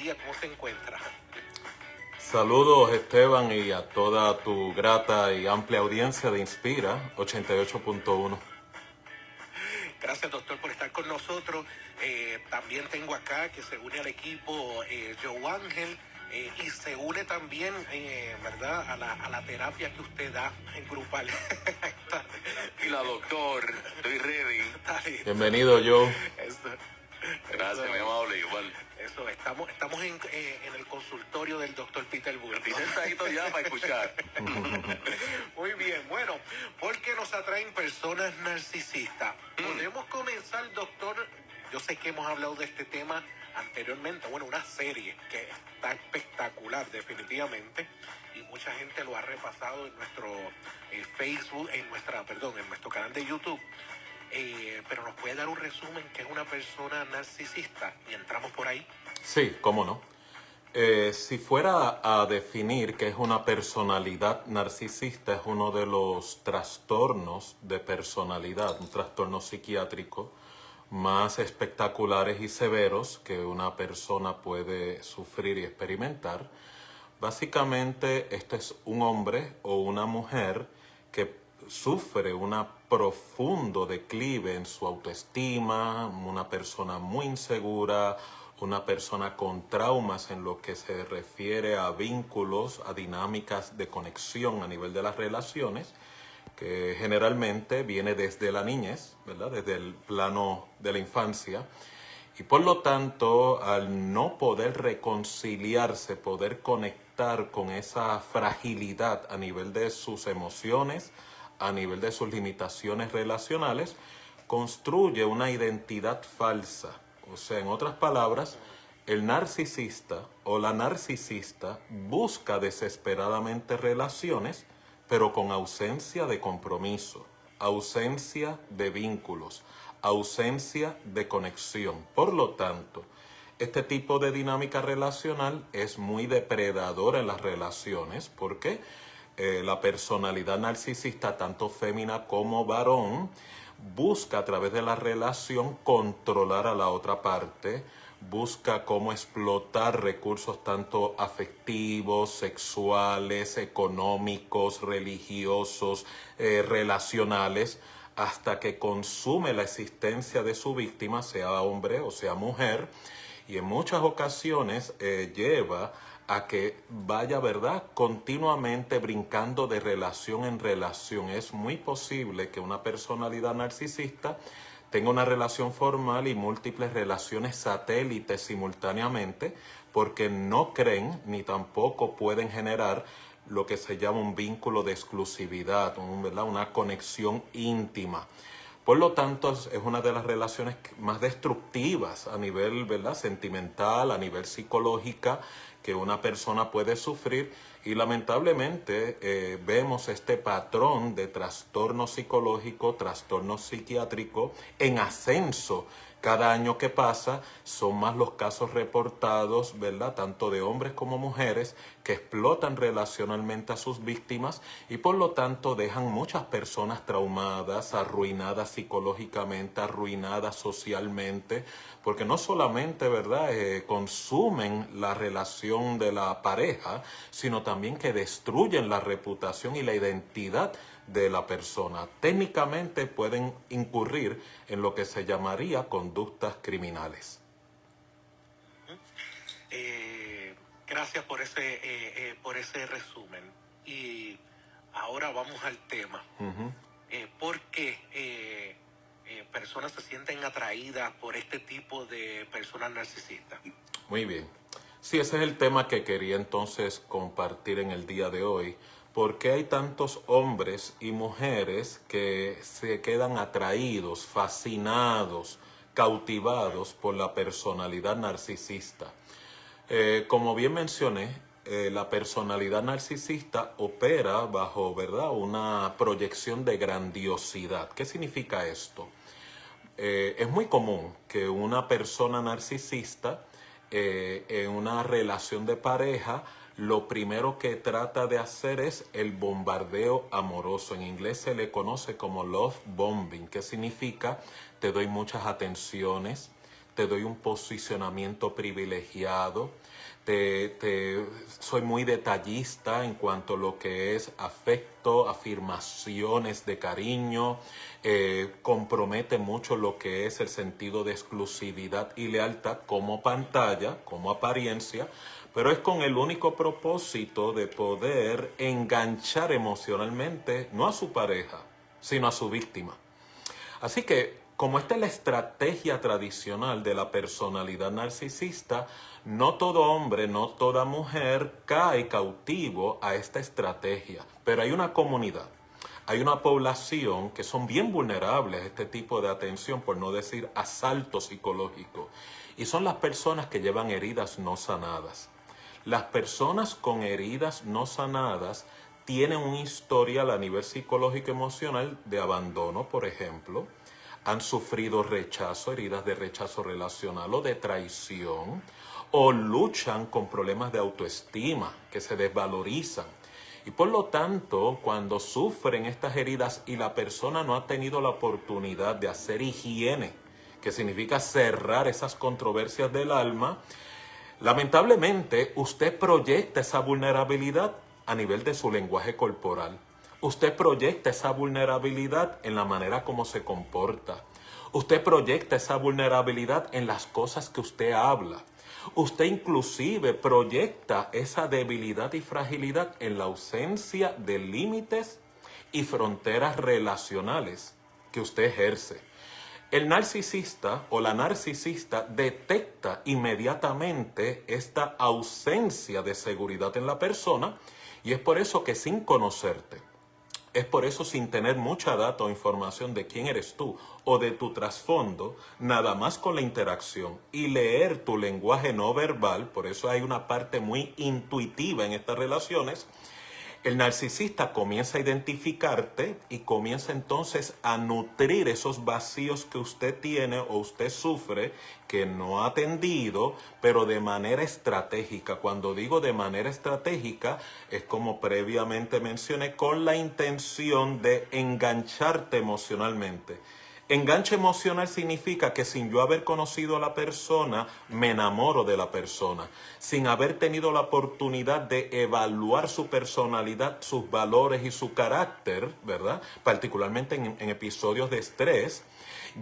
días, ¿cómo se encuentra? Saludos Esteban y a toda tu grata y amplia audiencia de Inspira 88.1. Gracias, doctor, por estar con nosotros. También tengo acá que se une al equipo Joe Ángel y se une también, ¿verdad?, a la terapia que usted da en grupal. Tranquila, doctor, estoy ready. Dale. Bienvenido, Joe. Gracias, muy amable, igual. Eso, estamos en el consultorio del doctor Peter Burke. Estoy sentadito ya para escuchar. Muy bien, bueno, ¿por qué nos atraen personas narcisistas? Podemos comenzar, doctor. Yo sé que hemos hablado de este tema anteriormente, bueno, una serie que está espectacular definitivamente y mucha gente lo ha repasado en nuestro Facebook, en nuestro canal de YouTube. Pero nos puede dar un resumen qué es una persona narcisista y entramos por ahí. Sí, cómo no. Si fuera a definir qué es una personalidad narcisista, es uno de los trastornos de personalidad, un trastorno psiquiátrico más espectaculares y severos que una persona puede sufrir y experimentar. Básicamente, este es un hombre o una mujer que sufre un profundo declive en su autoestima, una persona muy insegura, una persona con traumas en lo que se refiere a vínculos, a dinámicas de conexión a nivel de las relaciones, que generalmente viene desde la niñez, ¿verdad?, desde el plano de la infancia. Y por lo tanto, al no poder reconciliarse, poder conectar con esa fragilidad a nivel de sus emociones, a nivel de sus limitaciones relacionales, construye una identidad falsa. O sea, en otras palabras, el narcisista o la narcisista busca desesperadamente relaciones, pero con ausencia de compromiso, ausencia de vínculos, ausencia de conexión. Por lo tanto, este tipo de dinámica relacional es muy depredadora en las relaciones porque la personalidad narcisista, tanto fémina como varón, busca a través de la relación controlar a la otra parte, busca cómo explotar recursos tanto afectivos, sexuales, económicos, religiosos, relacionales, hasta que consume la existencia de su víctima, sea hombre o sea mujer, y en muchas ocasiones lleva a que vaya, ¿verdad?, continuamente brincando de relación en relación. Es muy posible que una personalidad narcisista tenga una relación formal y múltiples relaciones satélites simultáneamente, porque no creen ni tampoco pueden generar lo que se llama un vínculo de exclusividad, ¿verdad?, una conexión íntima. Por lo tanto, es una de las relaciones más destructivas a nivel, ¿verdad?, sentimental, a nivel psicológica, que una persona puede sufrir. Y lamentablemente vemos este patrón de trastorno psicológico, trastorno psiquiátrico en ascenso. Cada año que pasa son más los casos reportados, ¿verdad?, tanto de hombres como mujeres que explotan relacionalmente a sus víctimas y por lo tanto dejan muchas personas traumadas, arruinadas psicológicamente, arruinadas socialmente, porque no solamente, ¿verdad?, consumen la relación de la pareja, sino también que destruyen la reputación y la identidad de la persona. Técnicamente pueden incurrir en lo que se llamaría conductas criminales. Gracias por ese resumen. Y ahora vamos al tema. ¿Por qué personas se sienten atraídas por este tipo de personas narcisistas? Muy bien. Sí, ese es el tema que quería entonces compartir en el día de hoy. ¿Por qué hay tantos hombres y mujeres que se quedan atraídos, fascinados, cautivados por la personalidad narcisista? Como bien mencioné, la personalidad narcisista opera bajo, ¿verdad?, una proyección de grandiosidad. ¿Qué significa esto? Es muy común que una persona narcisista en una relación de pareja, lo primero que trata de hacer es el bombardeo amoroso. En inglés se le conoce como love bombing, que significa te doy muchas atenciones, te doy un posicionamiento privilegiado, soy muy detallista en cuanto a lo que es afecto, afirmaciones de cariño, compromete mucho lo que es el sentido de exclusividad y lealtad como pantalla, como apariencia, pero es con el único propósito de poder enganchar emocionalmente no a su pareja, sino a su víctima. Así que, como esta es la estrategia tradicional de la personalidad narcisista, no todo hombre, no toda mujer cae cautivo a esta estrategia. Pero hay una comunidad, hay una población que son bien vulnerables a este tipo de atención, por no decir asalto psicológico. Y son las personas que llevan heridas no sanadas. Las personas con heridas no sanadas tienen un historial a nivel psicológico emocional de abandono, por ejemplo. Han sufrido rechazo, heridas de rechazo relacional o de traición, o luchan con problemas de autoestima que se desvalorizan. Y por lo tanto, cuando sufren estas heridas y la persona no ha tenido la oportunidad de hacer higiene, que significa cerrar esas controversias del alma, lamentablemente usted proyecta esa vulnerabilidad a nivel de su lenguaje corporal. Usted proyecta esa vulnerabilidad en la manera como se comporta. Usted proyecta esa vulnerabilidad en las cosas que usted habla. Usted inclusive proyecta esa debilidad y fragilidad en la ausencia de límites y fronteras relacionales que usted ejerce. El narcisista o la narcisista detecta inmediatamente esta ausencia de seguridad en la persona y es por eso que sin conocerte, es por eso sin tener mucha data o información de quién eres tú o de tu trasfondo, nada más con la interacción y leer tu lenguaje no verbal, por eso hay una parte muy intuitiva en estas relaciones, el narcisista comienza a identificarte y comienza entonces a nutrir esos vacíos que usted tiene o usted sufre que no ha atendido, pero de manera estratégica. Cuando digo de manera estratégica, es como previamente mencioné, con la intención de engancharte emocionalmente. Enganche emocional significa que sin yo haber conocido a la persona, me enamoro de la persona. Sin haber tenido la oportunidad de evaluar su personalidad, sus valores y su carácter, ¿verdad? Particularmente en episodios de estrés,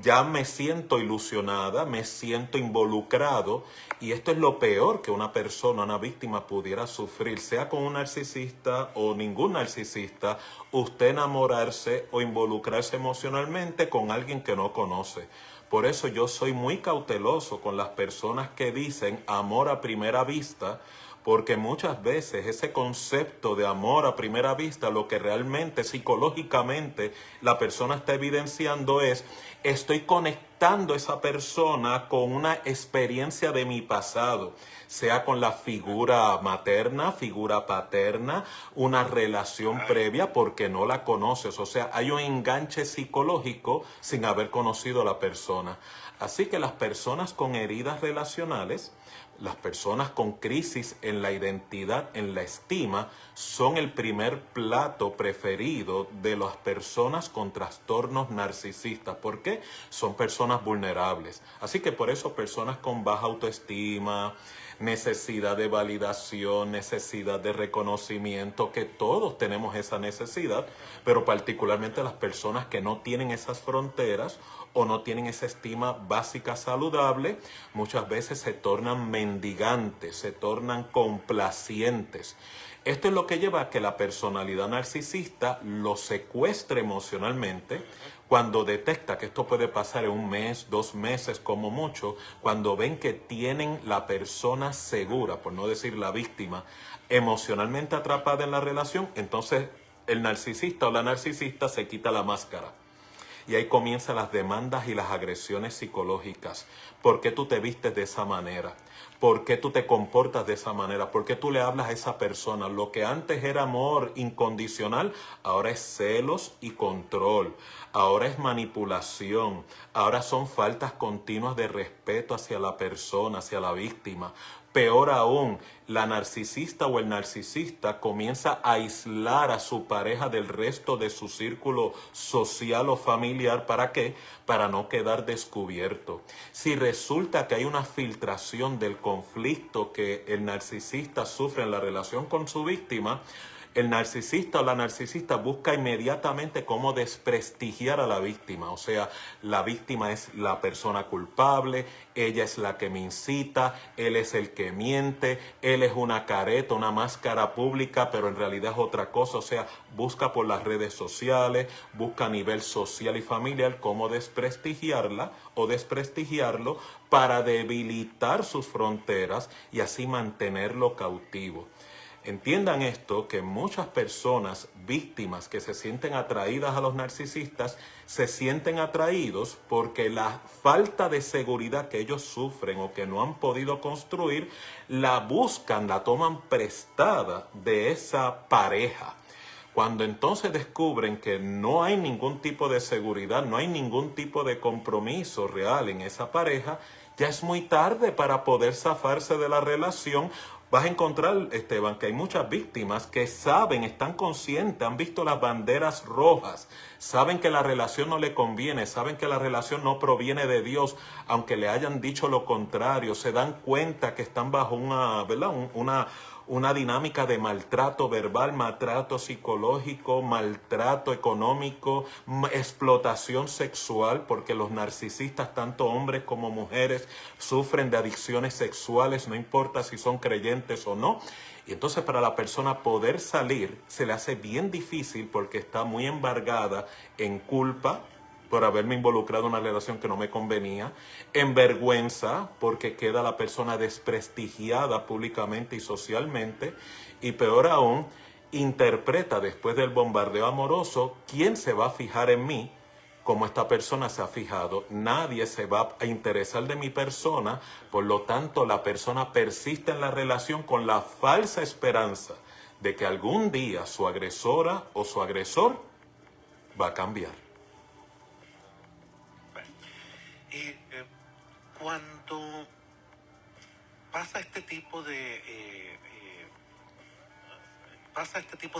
ya me siento ilusionada, me siento involucrado y esto es lo peor que una persona, una víctima pudiera sufrir, sea con un narcisista o ningún narcisista, usted enamorarse o involucrarse emocionalmente con alguien que no conoce. Por eso yo soy muy cauteloso con las personas que dicen amor a primera vista, porque muchas veces ese concepto de amor a primera vista, lo que realmente psicológicamente la persona está evidenciando es, estoy conectando a esa persona con una experiencia de mi pasado, sea con la figura materna, figura paterna, una relación previa porque no la conoces. O sea, hay un enganche psicológico sin haber conocido a la persona. Así que las personas con heridas relacionales, las personas con crisis en la identidad, en la estima, son el primer plato preferido de las personas con trastornos narcisistas. ¿Por qué? Son personas vulnerables. Así que por eso personas con baja autoestima, necesidad de validación, necesidad de reconocimiento, que todos tenemos esa necesidad, pero particularmente las personas que no tienen esas fronteras o no tienen esa estima básica saludable, muchas veces se tornan mendigantes, se tornan complacientes. Esto es lo que lleva a que la personalidad narcisista lo secuestre emocionalmente. Cuando detecta que esto puede pasar en 1 mes, 2 meses como mucho, cuando ven que tienen la persona segura, por no decir la víctima, emocionalmente atrapada en la relación, entonces el narcisista o la narcisista se quita la máscara. Y ahí comienzan las demandas y las agresiones psicológicas. ¿Por qué tú te vistes de esa manera? ¿Por qué tú te comportas de esa manera? ¿Por qué tú le hablas a esa persona? Lo que antes era amor incondicional, ahora es celos y control. Ahora es manipulación. Ahora son faltas continuas de respeto hacia la persona, hacia la víctima. Peor aún, la narcisista o el narcisista comienza a aislar a su pareja del resto de su círculo social o familiar. ¿Para qué? Para no quedar descubierto. Si resulta que hay una filtración del conflicto que el narcisista sufre en la relación con su víctima, el narcisista o la narcisista busca inmediatamente cómo desprestigiar a la víctima. O sea, la víctima es la persona culpable, ella es la que me incita, él es el que miente, él es una careta, una máscara pública, pero en realidad es otra cosa. O sea, busca por las redes sociales, busca a nivel social y familiar cómo desprestigiarla o desprestigiarlo para debilitar sus fronteras y así mantenerlo cautivo. Entiendan esto, que muchas personas víctimas que se sienten atraídas a los narcisistas se sienten atraídos porque la falta de seguridad que ellos sufren o que no han podido construir, la buscan, la toman prestada de esa pareja. Cuando entonces descubren que no hay ningún tipo de seguridad, no hay ningún tipo de compromiso real en esa pareja, ya es muy tarde para poder zafarse de la relación. Vas a encontrar, Esteban, que hay muchas víctimas que saben, están conscientes, han visto las banderas rojas, saben que la relación no le conviene, saben que la relación no proviene de Dios, aunque le hayan dicho lo contrario, se dan cuenta que están bajo una, ¿verdad? Una dinámica de maltrato verbal, maltrato psicológico, maltrato económico, explotación sexual, porque los narcisistas, tanto hombres como mujeres, sufren de adicciones sexuales, no importa si son creyentes o no. Y entonces para la persona poder salir se le hace bien difícil porque está muy embargada en culpa por haberme involucrado en una relación que no me convenía, en vergüenza porque queda la persona desprestigiada públicamente y socialmente, y peor aún, interpreta después del bombardeo amoroso, ¿quién se va a fijar en mí como esta persona se ha fijado? Nadie se va a interesar de mi persona, por lo tanto la persona persiste en la relación con la falsa esperanza de que algún día su agresora o su agresor va a cambiar. Cuando pasa este tipo de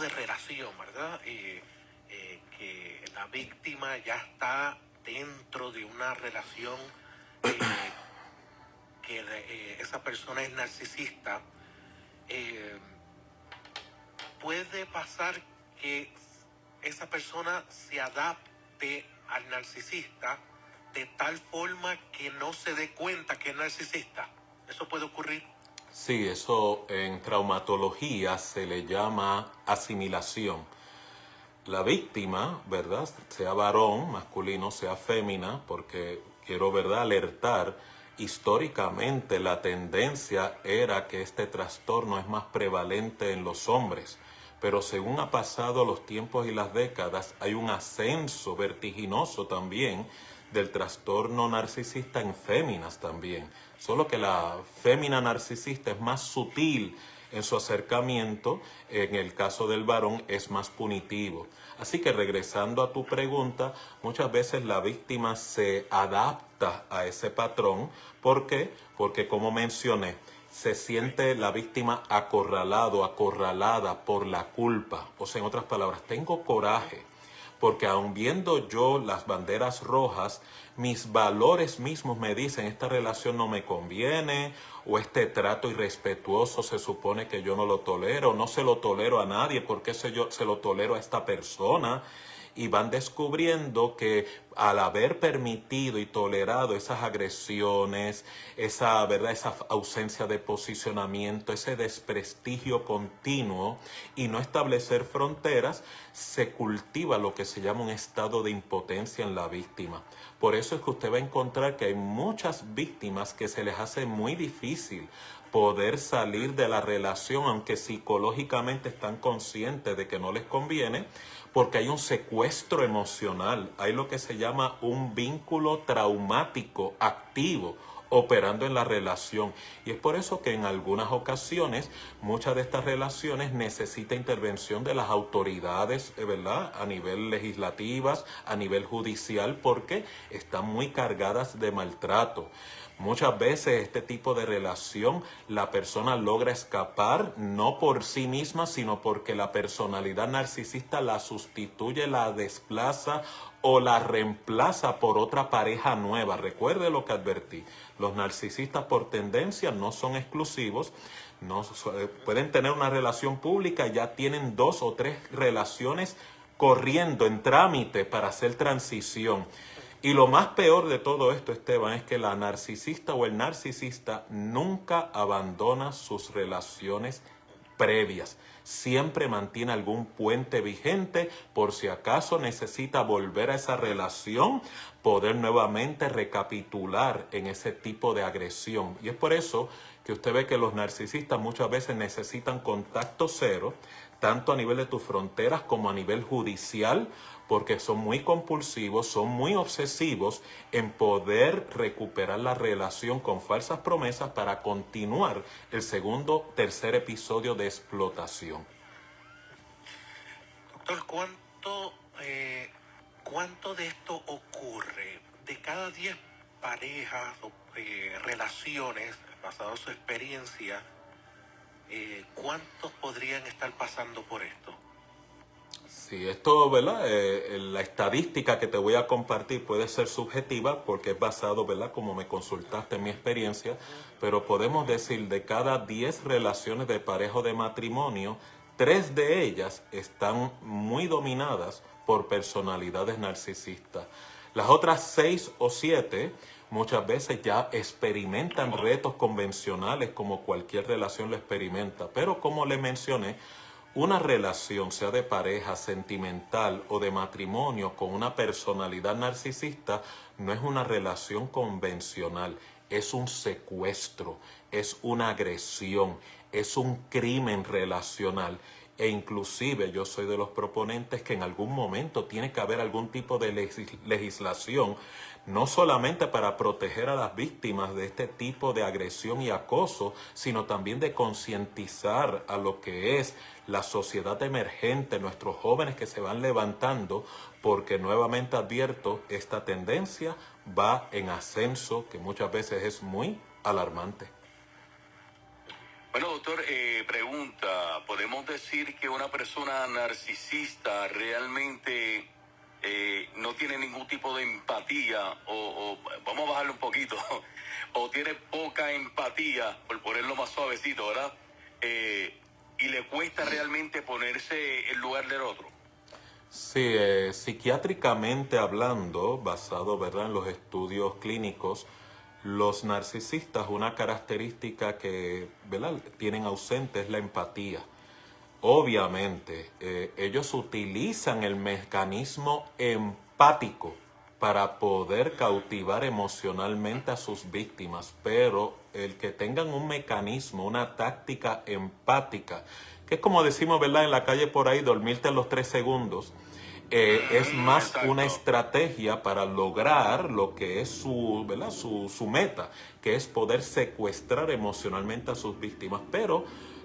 relación, ¿verdad? Que la víctima ya está dentro de una relación que esa persona es narcisista, puede pasar que esa persona se adapte al narcisista de tal forma que no se dé cuenta que es narcisista. ¿Eso puede ocurrir? Sí, eso en traumatología se le llama asimilación. La víctima, ¿verdad? Sea varón, masculino, sea fémina, porque quiero, ¿verdad?, alertar, históricamente la tendencia era que este trastorno es más prevalente en los hombres. Pero según ha pasado los tiempos y las décadas, hay un ascenso vertiginoso también del trastorno narcisista en féminas también. Solo que la fémina narcisista es más sutil en su acercamiento, en el caso del varón es más punitivo. Así que regresando a tu pregunta, muchas veces la víctima se adapta a ese patrón. ¿Por qué? Porque como mencioné, se siente la víctima acorralada por la culpa. O sea, en otras palabras, tengo coraje, porque aun viendo yo las banderas rojas, mis valores mismos me dicen, esta relación no me conviene, o este trato irrespetuoso se supone que yo no lo tolero, no se lo tolero a nadie, porque se lo tolero a esta persona. Y van descubriendo que al haber permitido y tolerado esas agresiones, esa ausencia de posicionamiento, ese desprestigio continuo y no establecer fronteras, se cultiva lo que se llama un estado de impotencia en la víctima. Por eso es que usted va a encontrar que hay muchas víctimas que se les hace muy difícil poder salir de la relación, aunque psicológicamente están conscientes de que no les conviene, porque hay un secuestro emocional, hay lo que se llama un vínculo traumático activo operando en la relación. Y es por eso que en algunas ocasiones muchas de estas relaciones necesitan intervención de las autoridades, ¿verdad?, a nivel legislativas, a nivel judicial, porque están muy cargadas de maltrato. Muchas veces este tipo de relación la persona logra escapar no por sí misma, sino porque la personalidad narcisista la sustituye, la desplaza o la reemplaza por otra pareja nueva. Recuerde lo que advertí. Los narcisistas por tendencia no son exclusivos. Pueden tener una relación pública, ya tienen 2 o 3 relaciones corriendo en trámite para hacer transición. Y lo más peor de todo esto, Esteban, es que la narcisista o el narcisista nunca abandona sus relaciones previas. Siempre mantiene algún puente vigente por si acaso necesita volver a esa relación, poder nuevamente recapitular en ese tipo de agresión. Y es por eso que usted ve que los narcisistas muchas veces necesitan contacto cero, tanto a nivel de tus fronteras como a nivel judicial, porque son muy compulsivos, son muy obsesivos en poder recuperar la relación con falsas promesas para continuar el segundo, tercer episodio de explotación. Doctor, ¿cuánto de esto ocurre? De cada 10 parejas o relaciones, basado en su experiencia, ¿cuántos podrían estar pasando por esto? Sí, esto, ¿verdad? La estadística que te voy a compartir puede ser subjetiva porque es basado, ¿verdad? Como me consultaste en mi experiencia, pero podemos decir de cada 10 relaciones de pareja o de matrimonio, 3 de ellas están muy dominadas por personalidades narcisistas. Las otras 6 o 7 muchas veces ya experimentan retos convencionales como cualquier relación lo experimenta, pero como le mencioné, una relación, sea de pareja, sentimental o de matrimonio con una personalidad narcisista, no es una relación convencional, es un secuestro, es una agresión, es un crimen relacional. E inclusive yo soy de los proponentes que en algún momento tiene que haber algún tipo de legislación, no solamente para proteger a las víctimas de este tipo de agresión y acoso, sino también de concientizar a lo que es la sociedad emergente, nuestros jóvenes que se van levantando, porque nuevamente advierto, esta tendencia va en ascenso, que muchas veces es muy alarmante. Bueno, doctor, pregunta, ¿podemos decir que una persona narcisista realmente no tiene ningún tipo de empatía o vamos a bajarlo un poquito, o tiene poca empatía, por ponerlo más suavecito, ¿verdad? Y le cuesta realmente ponerse en lugar del otro? Sí, psiquiátricamente hablando, basado, ¿verdad?, en los estudios clínicos, los narcisistas, una característica que, ¿verdad?, tienen ausente es la empatía. Obviamente, ellos utilizan el mecanismo empático para poder cautivar emocionalmente a sus víctimas, pero el que tengan un mecanismo, una táctica empática, que es como decimos, ¿verdad?, en la calle por ahí, dormirte a los 3 segundos, es más Exacto. una estrategia para lograr lo que es ¿verdad?, su meta, que es poder secuestrar emocionalmente a sus víctimas. Pero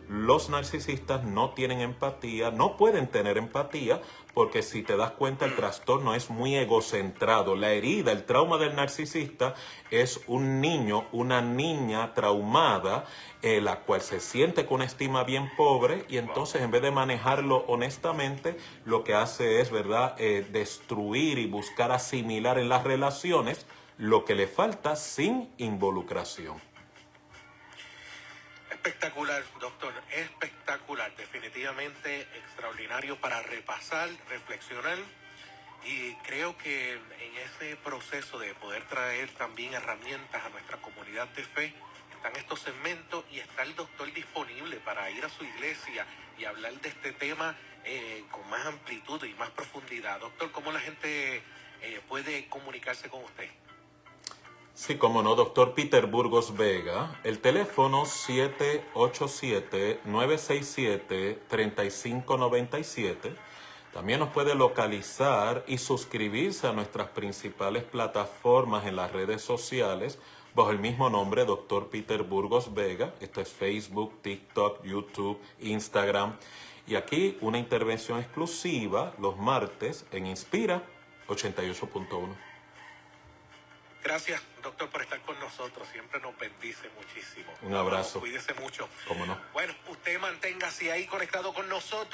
los narcisistas no tienen empatía, no pueden tener empatía, porque si te das cuenta el trastorno es muy egocentrado. La herida, el trauma del narcisista es un niño, una niña traumada, la cual se siente con una estima bien pobre y entonces en vez de manejarlo honestamente, lo que hace es, ¿verdad?, destruir y buscar asimilar en las relaciones lo que le falta sin involucración. Espectacular, doctor, espectacular, definitivamente extraordinario para repasar, reflexionar, y creo que en ese proceso de poder traer también herramientas a nuestra comunidad de fe, están estos segmentos y está el doctor disponible para ir a su iglesia y hablar de este tema con más amplitud y más profundidad. Doctor, ¿cómo la gente puede comunicarse con usted? Sí, como no, doctor Peter Burgos Vega. El teléfono 787-967-3597. También nos puede localizar y suscribirse a nuestras principales plataformas en las redes sociales bajo el mismo nombre, doctor Peter Burgos Vega. Esto es Facebook, TikTok, YouTube, Instagram. Y aquí una intervención exclusiva los martes en Inspira 88.1. Gracias, doctor, por estar con nosotros. Siempre nos bendice muchísimo. Un abrazo. Cuídese mucho. ¿Cómo no? Bueno, usted manténgase ahí conectado con nosotros.